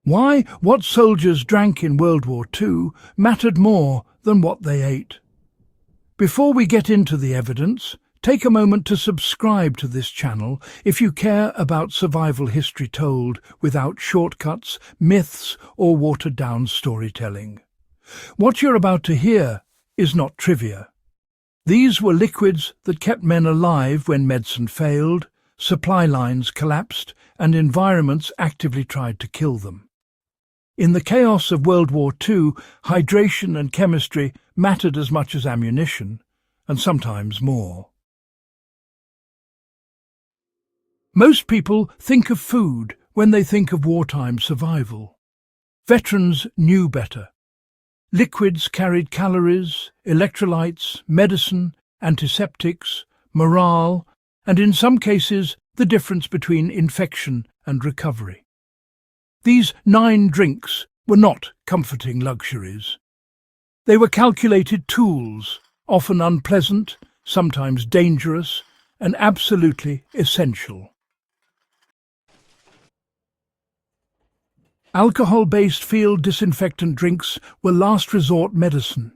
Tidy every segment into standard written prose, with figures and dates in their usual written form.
Why what soldiers drank in World War II mattered more than what they ate. Before we get into the evidence, take a moment to subscribe to this channel if you care about survival history told without shortcuts, myths, or watered-down storytelling. What you're about to hear is not trivia. These were liquids that kept men alive when medicine failed, supply lines collapsed, and environments actively tried to kill them. In the chaos of World War II, hydration and chemistry mattered as much as ammunition, and sometimes more. Most people think of food when they think of wartime survival. Veterans knew better. Liquids carried calories, electrolytes, medicine, antiseptics, morale, and in some cases the difference between infection and recovery. These 9 drinks were not comforting luxuries. They were calculated tools, often unpleasant, sometimes dangerous, and absolutely essential. Alcohol-based field disinfectant drinks were last resort medicine.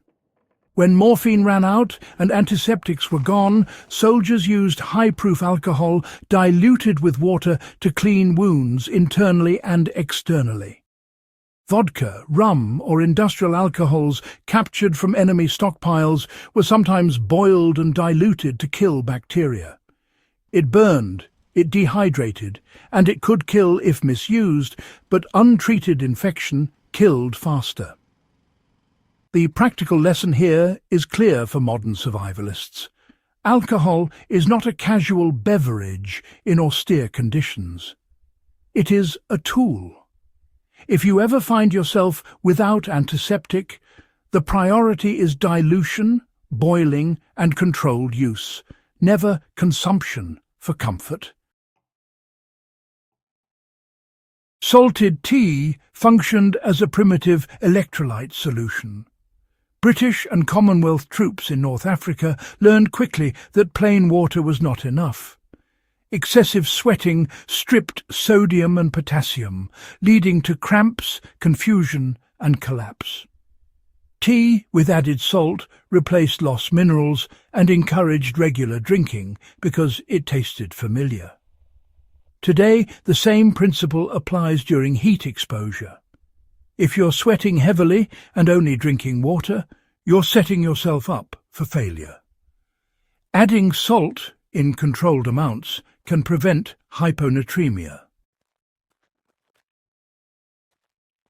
When morphine ran out and antiseptics were gone, soldiers used high-proof alcohol diluted with water to clean wounds internally and externally. Vodka, rum, or industrial alcohols captured from enemy stockpiles were sometimes boiled and diluted to kill bacteria. It burned, it dehydrated, and it could kill if misused, but untreated infection killed faster. The practical lesson here is clear for modern survivalists. Alcohol is not a casual beverage in austere conditions. It is a tool. If you ever find yourself without antiseptic, the priority is dilution, boiling, and controlled use, never consumption for comfort. Salted tea functioned as a primitive electrolyte solution. British and Commonwealth troops in North Africa learned quickly that plain water was not enough. Excessive sweating stripped sodium and potassium, leading to cramps, confusion, and collapse. Tea with added salt replaced lost minerals and encouraged regular drinking because it tasted familiar. Today, the same principle applies during heat exposure. If you're sweating heavily and only drinking water, you're setting yourself up for failure. Adding salt in controlled amounts can prevent hyponatremia.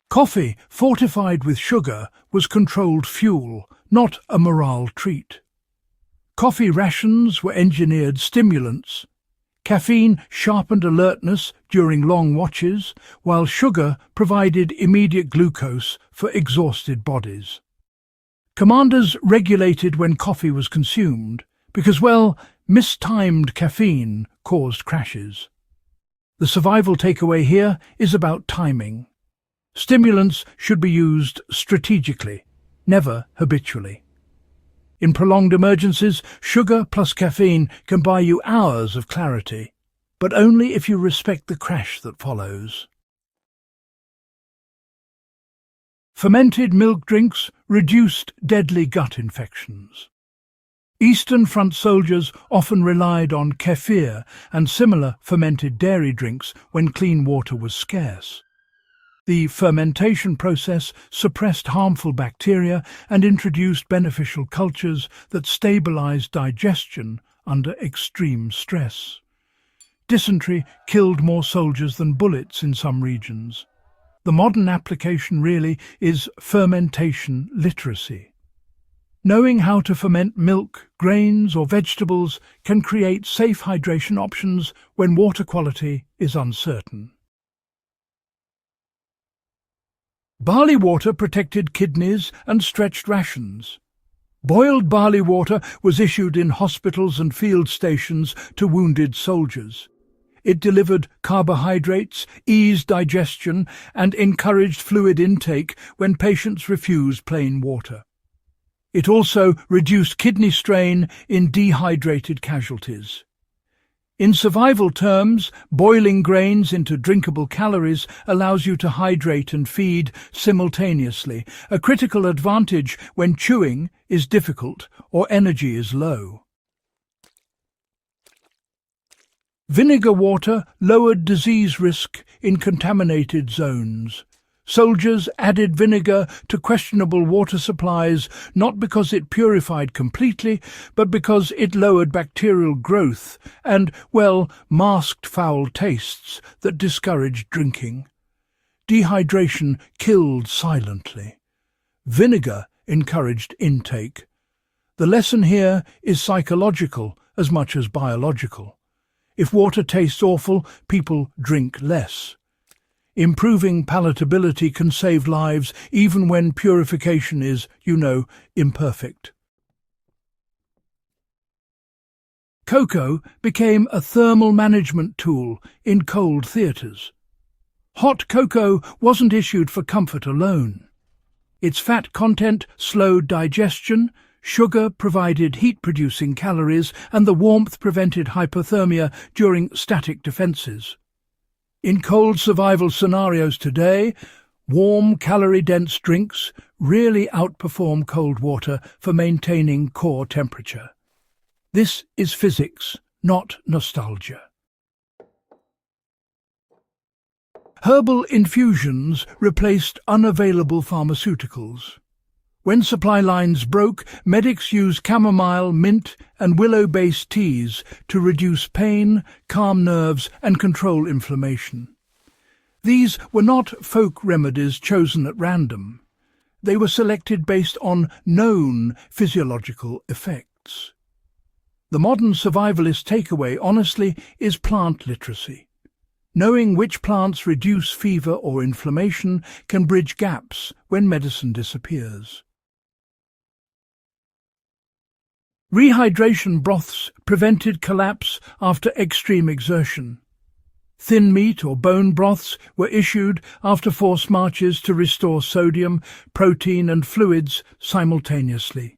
Coffee fortified with sugar was controlled fuel, not a morale treat. Coffee rations were engineered stimulants. Caffeine sharpened alertness during long watches, while sugar provided immediate glucose for exhausted bodies. Commanders regulated when coffee was consumed because, well, mistimed caffeine caused crashes. The survival takeaway here is about timing. Stimulants should be used strategically, never habitually. In prolonged emergencies, sugar plus caffeine can buy you hours of clarity, but only if you respect the crash that follows. Fermented milk drinks reduced deadly gut infections. Eastern Front soldiers often relied on kefir and similar fermented dairy drinks when clean water was scarce. The fermentation process suppressed harmful bacteria and introduced beneficial cultures that stabilized digestion under extreme stress. Dysentery killed more soldiers than bullets in some regions. The modern application really is fermentation literacy. Knowing how to ferment milk, grains, or vegetables can create safe hydration options when water quality is uncertain. Barley water protected kidneys and stretched rations. Boiled barley water was issued in hospitals and field stations to wounded soldiers. It delivered carbohydrates, eased digestion, and encouraged fluid intake when patients refused plain water. It also reduced kidney strain in dehydrated casualties. In survival terms, boiling grains into drinkable calories allows you to hydrate and feed simultaneously, a critical advantage when chewing is difficult or energy is low. Vinegar water lowered disease risk in contaminated zones. Soldiers added vinegar to questionable water supplies not because it purified completely, but because it lowered bacterial growth and, well, masked foul tastes that discouraged drinking. Dehydration killed silently. Vinegar encouraged intake. The lesson here is psychological as much as biological. If water tastes awful, people drink less. Improving palatability can save lives even when purification is, imperfect. Cocoa became a thermal management tool in cold theatres. Hot cocoa wasn't issued for comfort alone. Its fat content slowed digestion, sugar provided heat-producing calories, and the warmth prevented hypothermia during static defences. In cold survival scenarios today, warm, calorie-dense drinks really outperform cold water for maintaining core temperature. This is physics, not nostalgia. Herbal infusions replaced unavailable pharmaceuticals. When supply lines broke, medics used chamomile, mint, and willow-based teas to reduce pain, calm nerves, and control inflammation. These were not folk remedies chosen at random. They were selected based on known physiological effects. The modern survivalist takeaway, honestly, is plant literacy. Knowing which plants reduce fever or inflammation can bridge gaps when medicine disappears. Rehydration broths prevented collapse after extreme exertion. Thin meat or bone broths were issued after forced marches to restore sodium, protein and fluids simultaneously.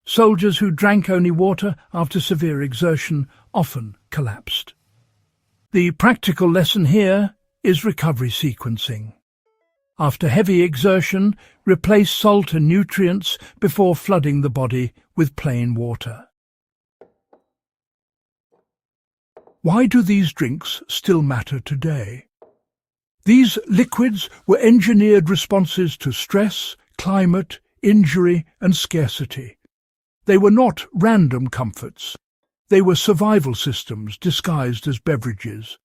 Soldiers who drank only water after severe exertion often collapsed. The practical lesson here is recovery sequencing. After heavy exertion, replace salt and nutrients before flooding the body with plain water. Why do these drinks still matter today? These liquids were engineered responses to stress, climate, injury, and scarcity. They were not random comforts. They were survival systems disguised as beverages.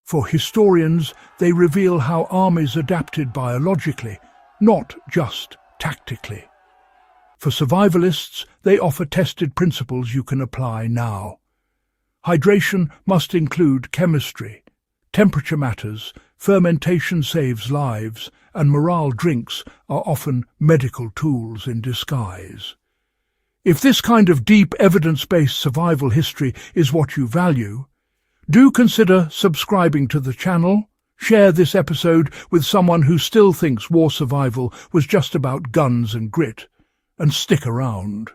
For historians, they reveal how armies adapted biologically, not just tactically. For survivalists, they offer tested principles you can apply now. Hydration must include chemistry. Temperature matters, fermentation saves lives, and morale drinks are often medical tools in disguise. If this kind of deep evidence-based survival history is what you value, do consider subscribing to the channel, share this episode with someone who still thinks war survival was just about guns and grit, and stick around.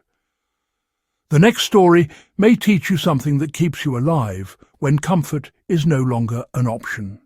The next story may teach you something that keeps you alive when comfort is no longer an option.